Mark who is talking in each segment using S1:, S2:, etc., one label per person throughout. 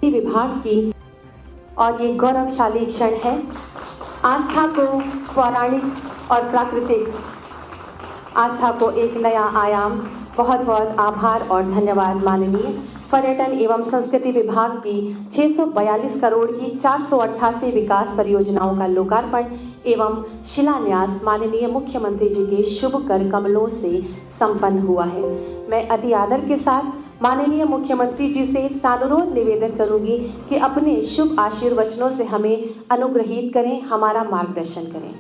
S1: विभाग की और ये गौरवशाली क्षण है। आस्था को पौराणिक और प्राकृतिक आस्था को एक नया आयाम। बहुत बहुत आभार और धन्यवाद माननीय पर्यटन एवं संस्कृति विभाग की 642 करोड़ की 488 विकास परियोजनाओं का लोकार्पण एवं शिलान्यास माननीय मुख्यमंत्री जी के शुभ कर कमलों से संपन्न हुआ है। मैं अति आदर के साथ माननीय मुख्यमंत्री जी से सानुरोध निवेदन करूंगी कि अपने शुभ आशीर्वचनों से हमें अनुग्रहित करें, हमारा मार्गदर्शन करें।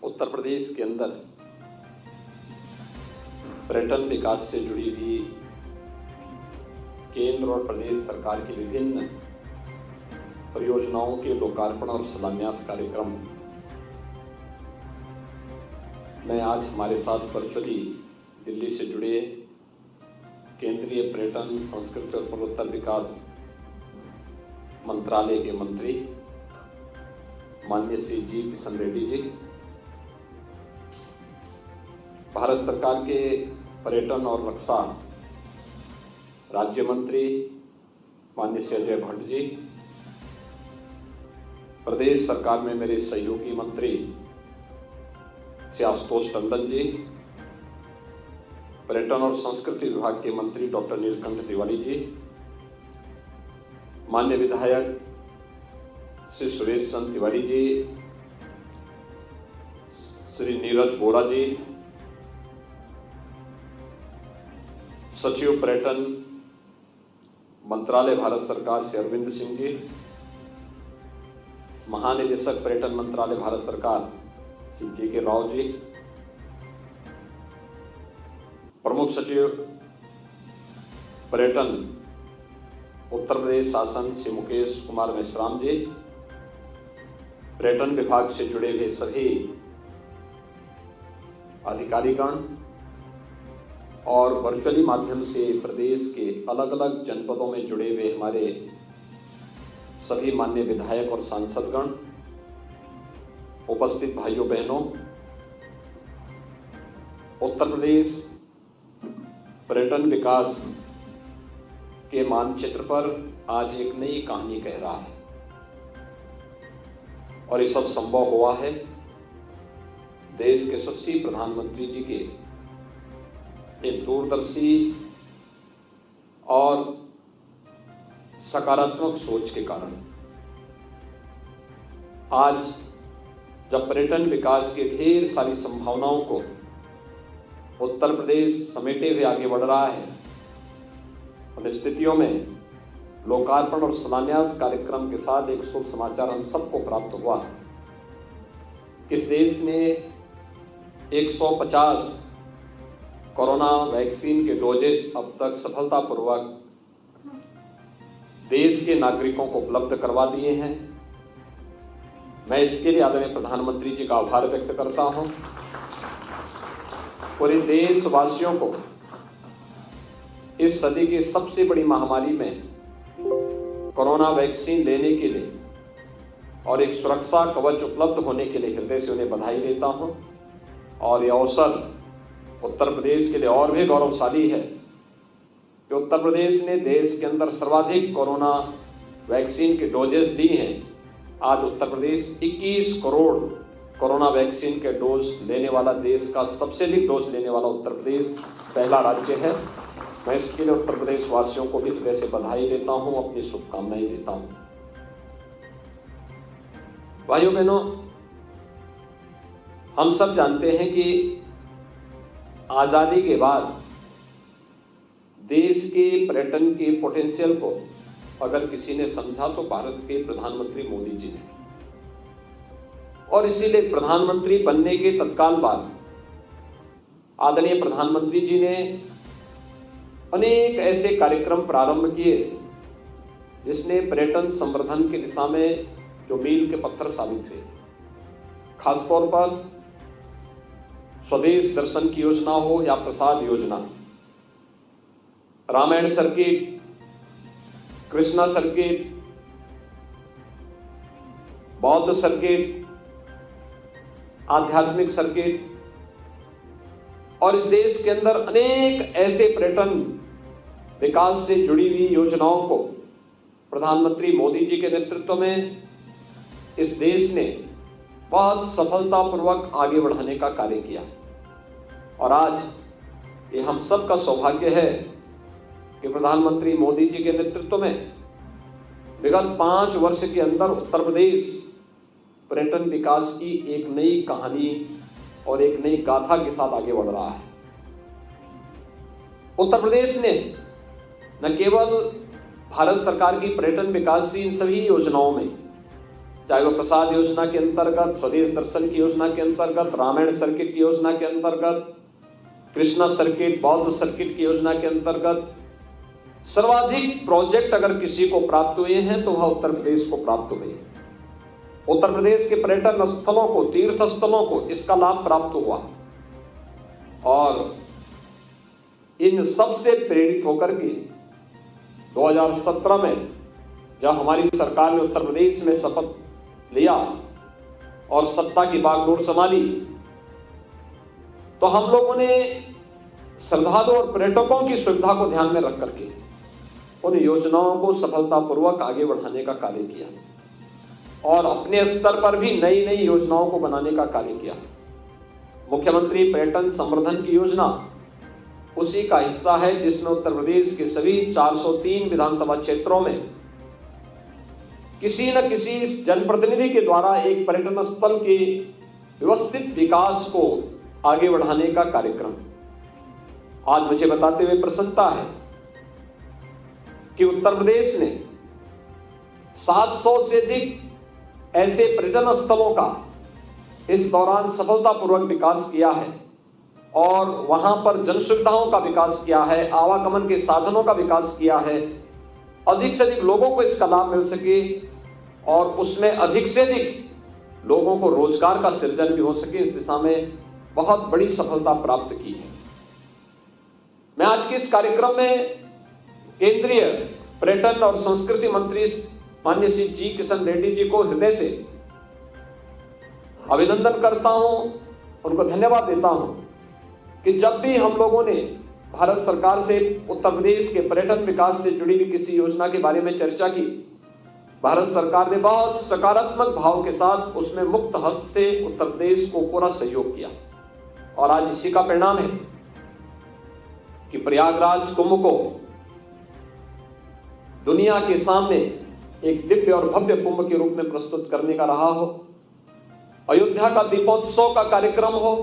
S2: उत्तर प्रदेश के अंदर पर्यटन विकास से जुड़ी हुई केंद्र और प्रदेश सरकार की विभिन्न परियोजनाओं के लोकार्पण और शिलान्यास कार्यक्रम में आज हमारे साथ वर्चुअली दिल्ली से जुड़े केंद्रीय पर्यटन, संस्कृति और पूर्वोत्तर विकास मंत्रालय के मंत्री माननीय श्री जी किशन रेड्डी जी, भारत सरकार के पर्यटन और रक्षा राज्य मंत्री माननीय श्री अजय भट्ट जी, प्रदेश सरकार में मेरे सहयोगी मंत्री श्री आशुतोष टंडन जी, पर्यटन और संस्कृति विभाग के मंत्री डॉक्टर नीलकंठ तिवारी जी, माननीय विधायक श्री सुरेश चंद्र तिवारी जी, श्री नीरज बोरा जी, सचिव पर्यटन मंत्रालय भारत सरकार श्री अरविंद सिंह जी, महानिदेशक पर्यटन मंत्रालय भारत सरकार श्री जी के राव जी, प्रमुख सचिव पर्यटन उत्तर प्रदेश शासन श्री मुकेश कुमार मेश्राम जी, पर्यटन विभाग से जुड़े हुए सभी अधिकारीगण और वर्चुअली माध्यम से प्रदेश के अलग अलग जनपदों में जुड़े हुए हमारे सभी माननीय विधायक और सांसदगण, उपस्थित भाइयों बहनों, उत्तर प्रदेश पर्यटन विकास के मानचित्र पर आज एक नई कहानी कह रहा है और ये सब संभव हुआ है देश के यशस्वी प्रधानमंत्री जी के एक दूरदर्शी और सकारात्मक सोच के कारण। आज जब पर्यटन विकास के ढेर सारी संभावनाओं को उत्तर प्रदेश समेटे हुए आगे बढ़ रहा है, उन स्थितियों में लोकार्पण और शिलान्यास कार्यक्रम के साथ एक शुभ समाचार हम सबको प्राप्त हुआ। इस देश ने 150 कोरोना वैक्सीन के डोजेस अब तक सफलतापूर्वक देश के नागरिकों को उपलब्ध करवा दिए हैं। मैं इसके लिए आदरणीय प्रधानमंत्री जी का आभार व्यक्त करता हूं। पूरे देशवासियों को इस सदी की सबसे बड़ी महामारी में कोरोना वैक्सीन लेने के लिए और एक सुरक्षा कवच उपलब्ध होने के लिए हृदय से उन्हें बधाई देता हूं। और यह अवसर उत्तर प्रदेश के लिए और भी गौरवशाली है कि उत्तर प्रदेश ने देश के अंदर सर्वाधिक कोरोना वैक्सीन के डोजेस दी हैं। आज उत्तर प्रदेश 21 करोड़ कोरोना वैक्सीन के डोज लेने वाला, देश का सबसे अधिक डोज लेने वाला उत्तर प्रदेश पहला राज्य है। मैं इसके लिए उत्तर प्रदेश वासियों को भी हृदय से बधाई देता हूं, अपनी शुभकामनाएं देता हूं। भाइयों बहनों, हम सब जानते हैं कि आजादी के बाद देश के पर्यटन के पोटेंशियल को अगर किसी ने समझा तो भारत के प्रधानमंत्री मोदी जी ने। और इसीलिए प्रधानमंत्री बनने के तत्काल बाद आदरणीय प्रधानमंत्री जी ने अनेक ऐसे कार्यक्रम प्रारंभ किए जिसने पर्यटन संवर्धन की दिशा में जो मील के पत्थर साबित हुए। खासतौर पर स्वदेश दर्शन की योजना हो या प्रसाद योजना, रामायण सर्किट, कृष्णा सर्किट, बौद्ध सर्किट, आध्यात्मिक सर्किट और इस देश के अंदर अनेक ऐसे पर्यटन विकास से जुड़ी हुई योजनाओं को प्रधानमंत्री मोदी जी के नेतृत्व में इस देश ने बहुत सफलतापूर्वक आगे बढ़ाने का कार्य किया। और आज ये हम सब का सौभाग्य है कि प्रधानमंत्री मोदी जी के नेतृत्व में विगत 5 वर्ष के अंदर उत्तर प्रदेश पर्यटन विकास की एक नई कहानी और एक नई गाथा के साथ आगे बढ़ रहा है। उत्तर प्रदेश ने न केवल भारत सरकार की पर्यटन विकास की इन सभी योजनाओं में, चाहे वो प्रसाद योजना के अंतर्गत, स्वदेश दर्शन की योजना के अंतर्गत, रामायण सर्किट की योजना के अंतर्गत, कृष्णा सर्किट, बौद्ध सर्किट की योजना के अंतर्गत सर्वाधिक प्रोजेक्ट अगर किसी को प्राप्त हुए हैं तो वह उत्तर प्रदेश को प्राप्त हुए हैं। उत्तर प्रदेश के पर्यटन स्थलों को, तीर्थ स्थलों को इसका लाभ प्राप्त हुआ और इन सब से प्रेरित होकर के 2017 में जब हमारी सरकार ने उत्तर प्रदेश में शपथ लिया और सत्ता की बागडोर संभाली तो हम लोगों ने श्रद्धालु और पर्यटकों की सुविधा को ध्यान में रख करके उन योजनाओं को सफलतापूर्वक आगे बढ़ाने का कार्य किया और अपने स्तर पर भी नई नई योजनाओं को बनाने का कार्य किया। मुख्यमंत्री पर्यटन संवर्धन की योजना उसी का हिस्सा है जिसमें उत्तर प्रदेश के सभी 403 विधानसभा क्षेत्रों में किसी न किसी जनप्रतिनिधि के द्वारा एक पर्यटन स्थल के व्यवस्थित विकास को आगे बढ़ाने का कार्यक्रम। आज मुझे बताते हुए प्रसन्नता है कि उत्तर प्रदेश ने 700 से अधिक ऐसे पर्यटन स्थलों का इस दौरान सफलतापूर्वक विकास किया है और वहां पर जन सुविधाओं का विकास किया है, आवागमन के साधनों का विकास किया है, अधिक से अधिक लोगों को इसका लाभ मिल सके और उसमें अधिक से अधिक लोगों को रोजगार का सृजन भी हो सके, इस दिशा में बहुत बड़ी सफलता प्राप्त की है। मैं आज के इस कार्यक्रम में केंद्रीय पर्यटन और संस्कृति मंत्री माननीय श्री जी किशन रेड्डी जी को हृदय से अभिनंदन करता हूं, उनको धन्यवाद देता हूं कि जब भी हम लोगों ने भारत सरकार से उत्तर प्रदेश के पर्यटन विकास से जुड़ी हुई किसी योजना के बारे में चर्चा की, भारत सरकार ने बहुत सकारात्मक भाव के साथ उसमें मुक्त हस्त से उत्तर प्रदेश को पूरा सहयोग किया और आज इसी का परिणाम है कि प्रयागराज कुंभ को दुनिया के सामने एक दिव्य और भव्य कुंभ के रूप में प्रस्तुत करने का रहा हो, अयोध्या का दीपोत्सव का कार्यक्रम हो,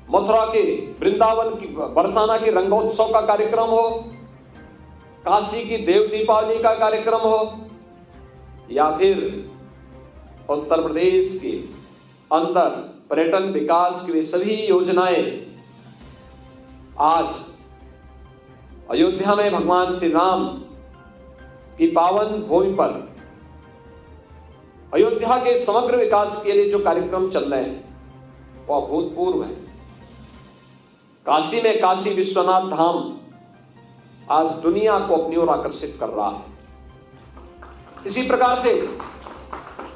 S2: मथुरा के वृंदावन की बरसाना के रंगोत्सव का कार्यक्रम हो, काशी की देव दीपावली का कार्यक्रम हो या फिर उत्तर प्रदेश के अंदर पर्यटन विकास की सभी योजनाएं आज अयोध्या में भगवान श्री राम की पावन भूमि पर अयोध्या के समग्र विकास के लिए जो कार्यक्रम चल रहे हैं वह अभूतपूर्व है। काशी में काशी विश्वनाथ धाम आज दुनिया को अपनी ओर आकर्षित कर रहा है। इसी प्रकार से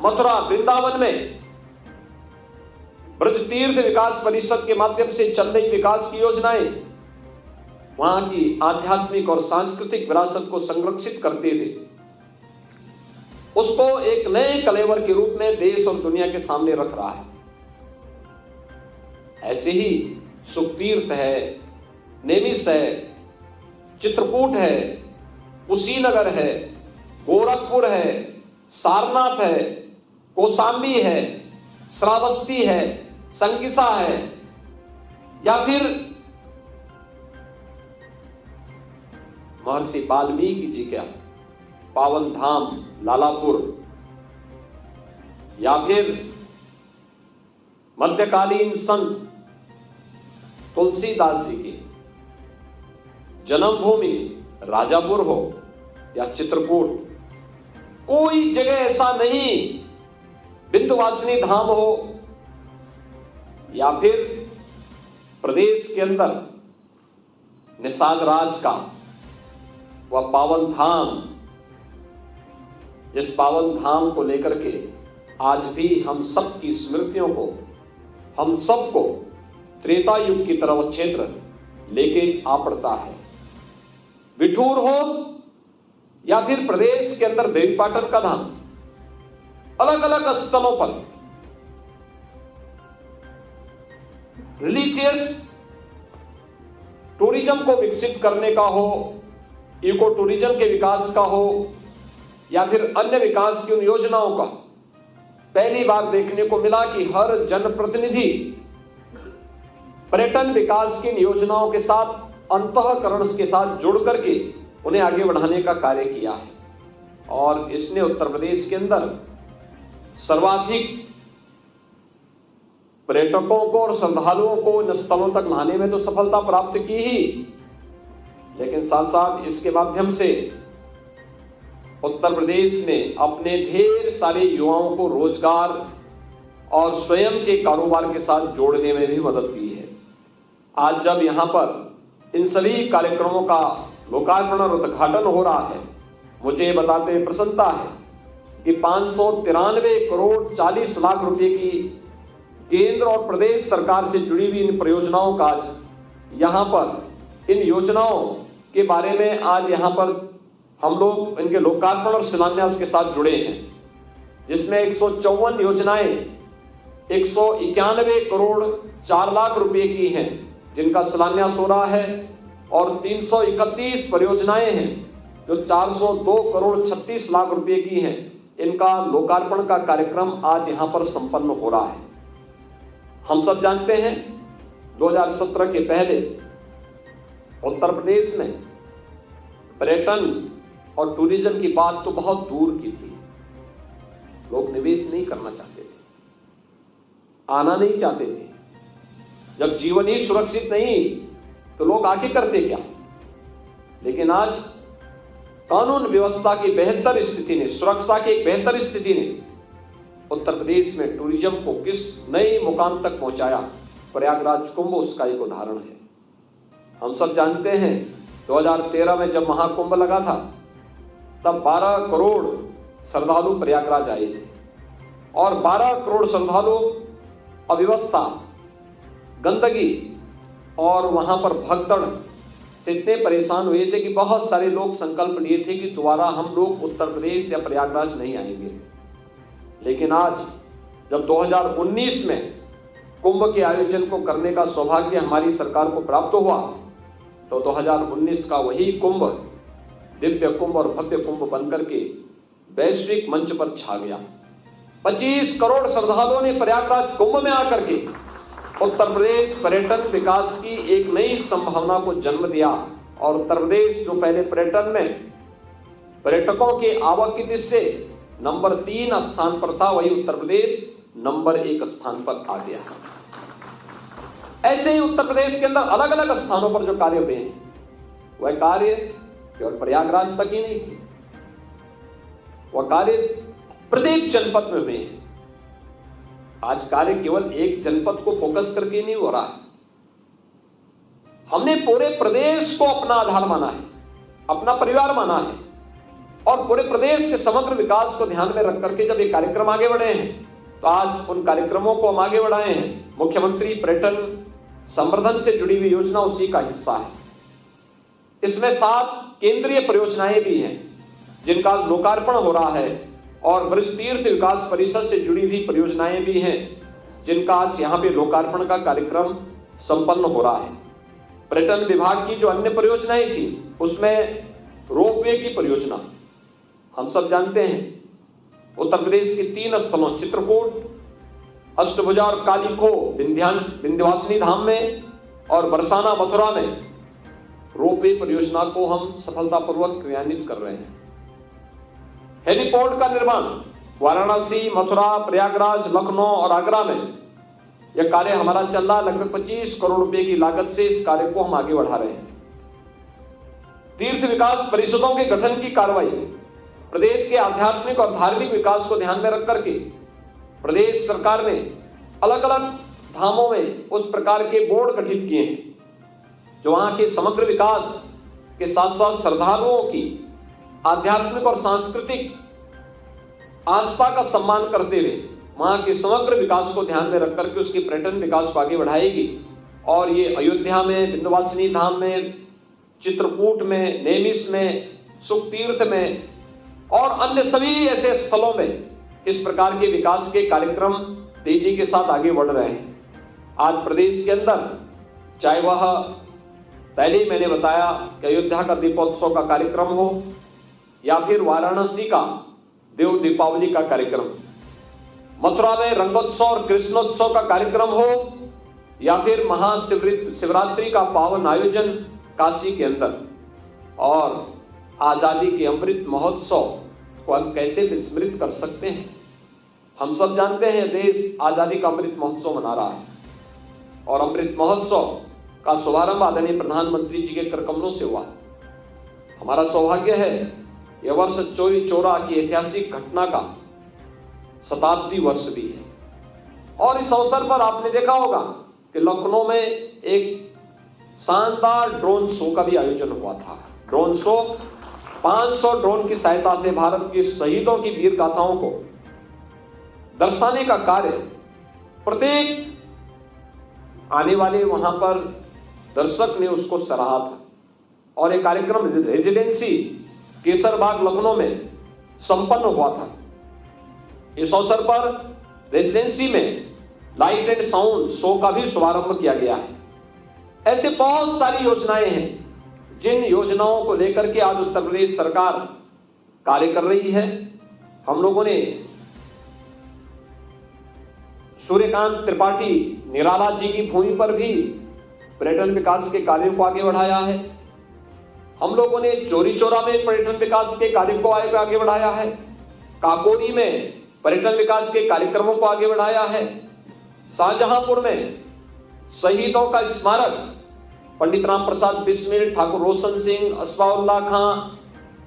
S2: मथुरा वृंदावन में ब्रज तीर्थ विकास परिषद के माध्यम से चल रही विकास की योजनाएं वहां की आध्यात्मिक और सांस्कृतिक विरासत को संरक्षित करते हुए उसको एक नए कलेवर के रूप में देश और दुनिया के सामने रख रहा है। ऐसे ही सुखतीर्थ है, नेमिष है, चित्रकूट है, कुशीनगर है, गोरखपुर है, सारनाथ है, कौशाम्बी है, श्रावस्ती है, संकिसा है या फिर महर्षि वाल्मीकि जी का पावन धाम लालापुर या फिर मध्यकालीन संत तुलसीदास जी की जन्मभूमि राजापुर हो या चित्रकूट, कोई जगह ऐसा नहीं, विंध्यवासिनी धाम हो या फिर प्रदेश के अंदर निषाद राज का वह पावन धाम, जिस पावन धाम को लेकर के आज भी हम सबकी स्मृतियों को, हम सबको त्रेता युग की तरह वह क्षेत्र लेके आ पड़ता है। बिठूर हो या फिर प्रदेश के अंदर देवीपाटन का धाम, अलग अलग स्थलों पर रिलीजियस टूरिज्म को विकसित करने का हो, इको टूरिज्म के विकास का हो या फिर अन्य विकास की उन योजनाओं का पहली बार देखने को मिला कि हर जनप्रतिनिधि पर्यटन विकास की योजनाओं के साथ अंतःकरण के साथ जुड़ करके उन्हें आगे बढ़ाने का कार्य किया है। और इसने उत्तर प्रदेश के अंदर सर्वाधिक पर्यटकों को और श्रद्धालुओं को इन स्थलों तक लाने में तो सफलता प्राप्त की ही, लेकिन साथ साथ इसके माध्यम से उत्तर प्रदेश ने अपने ढेर सारे युवाओं को रोजगार और स्वयं के कारोबार के साथ जोड़ने में भी मदद की है। आज जब यहां पर इन सभी कार्यक्रमों का लोकार्पण और उद्घाटन हो रहा है, मुझे ये बताते हुए प्रसन्नता है कि 593 करोड़ 40 लाख रुपए की केंद्र और प्रदेश सरकार से जुड़ी हुई इन परियोजनाओं का आज यहां पर, इन योजनाओं के बारे में आज यहां पर हम लोग इनके लोकार्पण और शिलान्यास के साथ जुड़े हैं, जिसमें 154 योजनाएं 191 करोड़ 4 लाख रुपए की हैं जिनका शिलान्यास हो रहा है, और 331 परियोजनाएं हैं जो 402 करोड़ 36 लाख रुपए की हैं, इनका लोकार्पण का कार्यक्रम आज यहां पर संपन्न हो रहा है। हम सब जानते हैं 2017 के पहले उत्तर प्रदेश में पर्यटन और टूरिज्म की बात तो बहुत दूर की थी। लोग निवेश नहीं करना चाहते थे, आना नहीं चाहते थे। जब जीवन ही सुरक्षित नहीं तो लोग आगे करते क्या। लेकिन आज कानून व्यवस्था की बेहतर स्थिति ने, सुरक्षा की एक बेहतर स्थिति ने उत्तर प्रदेश में टूरिज्म को किस नए मुकाम तक पहुंचाया, प्रयागराज कुंभ उसका एक उदाहरण है। हम सब जानते हैं 2013 में जब महाकुंभ लगा था तब 12 करोड़ श्रद्धालु प्रयागराज आए थे, और 12 करोड़ श्रद्धालु अव्यवस्था, गंदगी और वहां पर भगदड़ से इतने परेशान हुए थे कि बहुत सारे लोग संकल्प लिए थे कि दोबारा हम लोग उत्तर प्रदेश या प्रयागराज नहीं आएंगे। लेकिन आज जब 2019 में कुंभ के आयोजन को करने का सौभाग्य हमारी सरकार को प्राप्त हुआ, तो 2019 का वही कुंभ दिव्य कुंभ और भव्य कुंभ बनकर के वैश्विक मंच पर छा गया। 25 करोड़ श्रद्धालुओं ने प्रयागराज कुंभ में आकर के उत्तर प्रदेश पर्यटन विकास की एक नई संभावना को जन्म दिया, और उत्तर प्रदेश जो पहले पर्यटन में पर्यटकों के आवक की दृष्टि से नंबर 3 स्थान पर था, वही उत्तर प्रदेश नंबर 1 स्थान पर आ गया। ऐसे ही उत्तर प्रदेश के अंदर अलग अलग स्थानों पर जो कार्य हुए हैं, वह कार्य केवल प्रयागराज तक ही नहीं थे, वह कार्य प्रत्येक जनपद में हुए हैं। आज कार्य केवल एक जनपद को फोकस करके नहीं हो रहा है। हमने पूरे प्रदेश को अपना आधार माना है, अपना परिवार माना है, और पूरे प्रदेश के समग्र विकास को ध्यान में रख करके जब ये कार्यक्रम आगे बढ़े हैं, तो आज उन कार्यक्रमों को हम आगे बढ़ाए हैं। मुख्यमंत्री पर्यटन संवर्धन से जुड़ी हुई योजना उसी का हिस्सा है। इसमें 7 केंद्रीय परियोजनाएं भी हैं जिनका लोकार्पण हो रहा है, और वरिष्ठ तीर्थ विकास परिषद से जुड़ी हुई परियोजनाएं भी हैं जिनका आज यहाँ पे लोकार्पण का कार्यक्रम संपन्न हो रहा है। पर्यटन विभाग की जो अन्य परियोजनाएं थी उसमें रोपवे की परियोजना, हम सब जानते हैं उत्तर प्रदेश के 3 स्थलों चित्रकूट, अष्टभुजा और कालीखो विंध्यवासिनी धाम में और बरसाना मथुरा में रोपवे परियोजना को हम सफलतापूर्वक क्रियान्वित कर रहे हैं। हेलीपोर्ट का निर्माण वाराणसी, मथुरा, प्रयागराज, लखनऊ और आगरा में यह कार्य हमारा चल रहा। लगभग 25 करोड़ रुपए की लागत से इस कार्य को हम आगे बढ़ा रहे हैं। तीर्थ विकास परिषदों के गठन की कार्रवाई प्रदेश के आध्यात्मिक और धार्मिक विकास को ध्यान में रख करके प्रदेश सरकार ने अलग अलग धामों में उस प्रकार के बोर्ड गठित किए हैं जो वहां के समग्र विकास के साथ साथ श्रद्धालुओं की आध्यात्मिक और सांस्कृतिक आस्था का सम्मान करते हुए वहां के समग्र विकास को ध्यान में रखकर के उसकी पर्यटन विकास को आगे बढ़ाएगी। और ये अयोध्या में, विंध्यवासिनी धाम में, चित्रकूट में, नेमिष में, सुखतीर्थ में और अन्य सभी ऐसे स्थलों में इस प्रकार के विकास के कार्यक्रम तेजी के साथ आगे बढ़ रहे हैं। आज प्रदेश के अंदर चाहे वह पहले ही मैंने बताया कि अयोध्या का दीपोत्सव का कार्यक्रम हो या फिर वाराणसी का देव दीपावली का कार्यक्रम, मथुरा में रंगोत्सव और कृष्णोत्सव का कार्यक्रम हो या फिर महाशिवरात्रि का पावन आयोजन काशी के अंदर, और आजादी के अमृत महोत्सव को हम कैसे विस्मृत कर सकते हैं। हम सब जानते हैं देश आजादी का अमृत महोत्सव मना रहा है और अमृत महोत्सव का शुभारंभ आदरणीय प्रधानमंत्री जी के करकमलों से हुआ। हमारा सौभाग्य है यह वर्ष चौरी चौरा की ऐतिहासिक घटना का शताब्दी वर्ष भी है। और इस अवसर पर आपने देखा होगा कि लखनऊ में एक शानदार ड्रोन शो का भी आयोजन हुआ था। ड्रोन शो 500 ड्रोन की सहायता से भारत के शहीदों की वीर गाथाओं को दर्शाने का कार्य प्रत्येक आने वाले वहां पर दर्शक ने उसको सराहा था। और एक कार्यक्रम रेजिडेंसी केसरबाग लखनऊ में संपन्न हुआ था। इस अवसर पर रेजिडेंसी में लाइट एंड साउंड शो का भी शुभारंभ किया गया है। ऐसे बहुत सारी योजनाएं हैं जिन योजनाओं को लेकर के आज उत्तर प्रदेश सरकार कार्य कर रही है। हम लोगों ने सूर्यकांत त्रिपाठी निराला जी की भूमि पर भी पर्यटन विकास के कार्यों को आगे बढ़ाया है। हम लोगों ने चौरी चौरा में पर्यटन विकास के कार्य को आगे बढ़ाया है। काकोरी में पर्यटन विकास के कार्यक्रमों को आगे बढ़ाया है। शाहजहांपुर में शहीदों का स्मारक पंडित राम प्रसाद बिस्मिल, ठाकुर रोशन सिंह, असफाउल्लाह खां,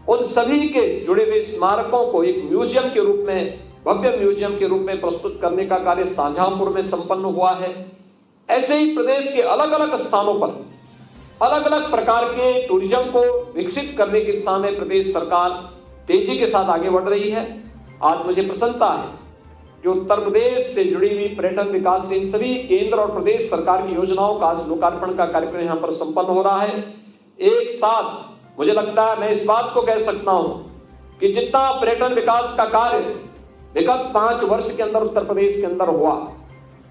S2: उन सभी के जुड़े हुए स्मारकों को एक म्यूजियम के रूप में, भव्य म्यूजियम के रूप में प्रस्तुत करने का कार्य शाहजहांपुर में संपन्न हुआ है। ऐसे ही प्रदेश के अलग अलग स्थानों पर अलग अलग प्रकार के टूरिज्म को विकसित करने की दिशा में प्रदेश सरकार तेजी के साथ आगे बढ़ रही है। आज मुझे प्रसन्नता है कि उत्तर प्रदेश से जुड़ी हुई पर्यटन विकास से इन सभी केंद्र और प्रदेश सरकार की योजनाओं का आज लोकार्पण का कार्यक्रम यहाँ पर संपन्न हो रहा है। एक साथ मुझे लगता है मैं इस बात को कह सकता हूं कि जितना पर्यटन विकास का कार्य विगत 5 वर्ष के अंदर उत्तर प्रदेश के अंदर हुआ,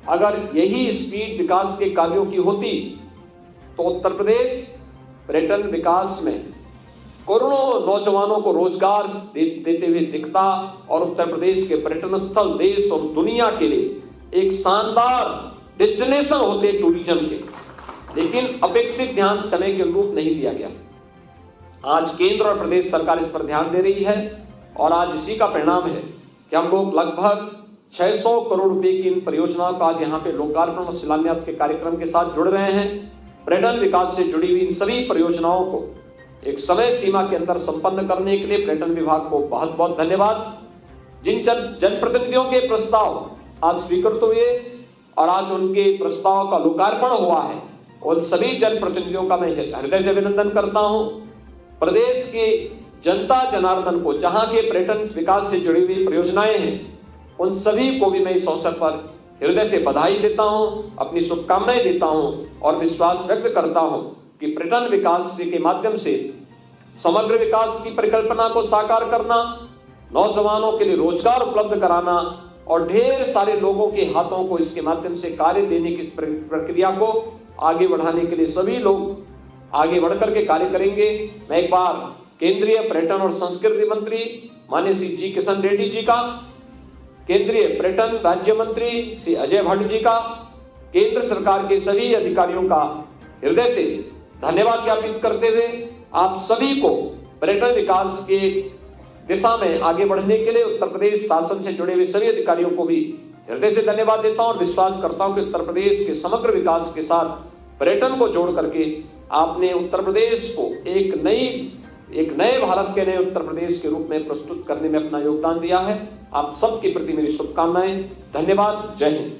S2: अगर यही स्पीड विकास के कार्यों की होती तो उत्तर प्रदेश पर्यटन विकास में करोड़ों नौजवानों को रोजगार देते हुए दिखता और उत्तर प्रदेश के पर्यटन स्थल देश और दुनिया के लिए एक शानदार डेस्टिनेशन होते टूरिज्म के। लेकिन अपेक्षित ध्यान समय के अनुरूप नहीं दिया गया। आज केंद्र और प्रदेश सरकार इस पर ध्यान दे रही है और आज इसी का परिणाम है कि हम लोग लगभग 600 करोड़ रुपए की इन परियोजनाओं का आज यहाँ पे लोकार्पण और शिलान्यास के कार्यक्रम के साथ जुड़ रहे हैं। पर्यटन विकास से जुड़ी हुई इन सभी परियोजनाओं को एक समय सीमा के अंदर संपन्न करने के लिए पर्यटन विभाग को बहुत बहुत धन्यवाद। जिन जनप्रतिनिधियों के प्रस्ताव आज स्वीकृत हुए और आज उनके प्रस्ताव का लोकार्पण हुआ है, उन सभी जनप्रतिनिधियों का मैं हृदय से अभिनंदन करता हूं। प्रदेश के जनता जनार्दन को जहां के पर्यटन विकास से जुड़ी हुई परियोजनाएं हैं, उन सभी को भी मैं इस अवसर पर हृदय से बधाई देता हूं, अपनी शुभकामनाएं देता हूं और विश्वास व्यक्त करता हूं कि पर्यटन विकास के माध्यम से समग्र विकास की परिकल्पना को साकार करना, नौजवानों के लिए रोजगार उपलब्ध कराना और ढेर सारे लोगों के हाथों को इसके माध्यम से कार्य देने की प्रक्रिया को आगे बढ़ाने के लिए सभी लोग आगे बढ़कर के कार्य करेंगे। मैं एक बार केंद्रीय पर्यटन और संस्कृति मंत्री माननीय श्री जी किशन रेड्डी जी का, केंद्रीय पर्यटन राज्य मंत्री श्री अजय भट्ट जी का, केंद्र सरकार के सभी अधिकारियों का हृदय से धन्यवाद ज्ञापित करते हुए आप सभी को पर्यटन विकास के दिशा में आगे बढ़ने के लिए उत्तर प्रदेश शासन से जुड़े हुए सभी अधिकारियों को भी हृदय से धन्यवाद देता हूं और विश्वास करता हूं कि उत्तर प्रदेश के समग्र विकास के साथ पर्यटन को जोड़ करके आपने उत्तर प्रदेश को एक नए भारत के नए उत्तर प्रदेश के रूप में प्रस्तुत करने में अपना योगदान दिया है। आप सबके प्रति मेरी शुभकामनाएं। धन्यवाद। जय हिंद।